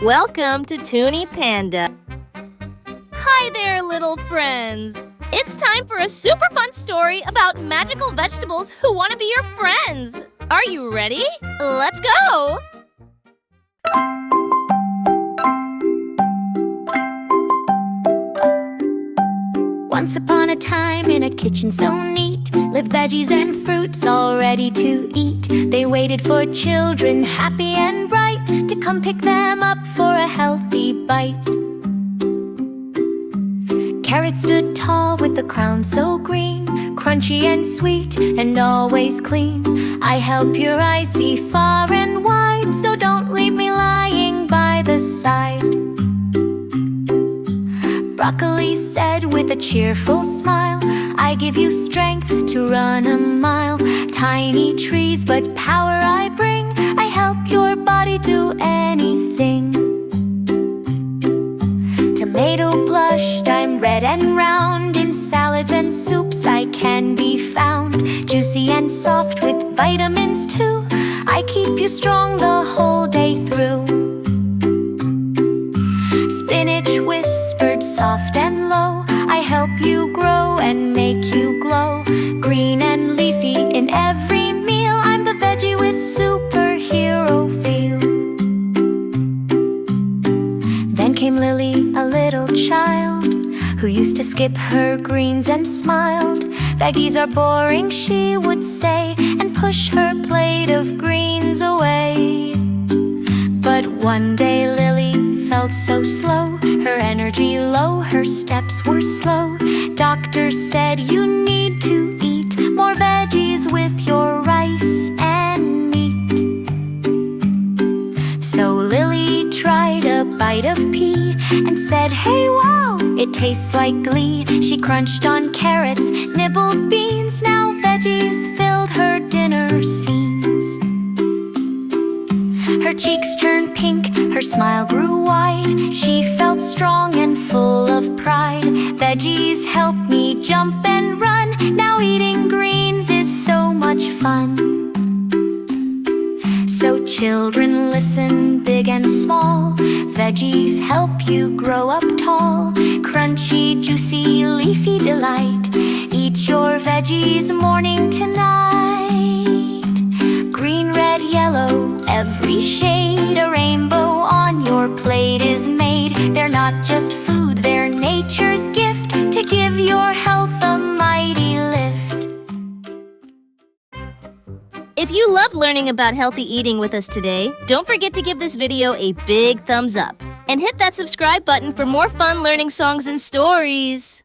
Welcome to Toonie Panda. Hi there, little friends. It's time for a super fun story about magical vegetables who want to be your friends. Are you ready? Let's go! Once upon a time in a kitchen so neat lived veggies and fruits all ready to eat. They waited for children happy and bright to come pick them up for a healthy bite. Carrots stood tall with the crown so green, crunchy and sweet and always clean. I help your eyes see far and wide, so don't leave me lying by the side. Broccoli said with a cheerful smile, I give you strength to run a mile. Tiny trees, but power I bring. I help your body do anything. Tomato blushed, I'm red and round. In salads and soups I can be found. Juicy and soft with vitamins too. I keep you strong the whole day through. Spinach whispered soft and low, I help you grow and make you glow. Green and leafy in every meal, I'm the veggie with superhero feel. Then came Lily, a little child, who used to skip her greens and smiled. Veggies are boring, she would say, and push her plate of greens away. But one day Lily felt so slow, her energy low, her steps were slow. Doctor said you need to eat more veggies with your rice and meat. So Lily tried a bite of pea and said, hey wow, it tastes like glee. She crunched on carrots, nibbled beans, now veggies filled her dinner scenes. Her cheeks turned pink, her smile grew wide. She felt strong and full of pride. Veggies help me jump and run. Now eating greens is so much fun. So children listen, big and small. Veggies help you grow up tall. Crunchy, juicy, leafy delight. Eat your veggies morning to night. Green, red, yellow, every shade. A rainbow on your plate is made. They're not just food, they're nature's gift to give your health a mighty lift. If you loved learning about healthy eating with us today, don't forget to give this video a big thumbs up and hit that subscribe button for more fun learning songs and stories.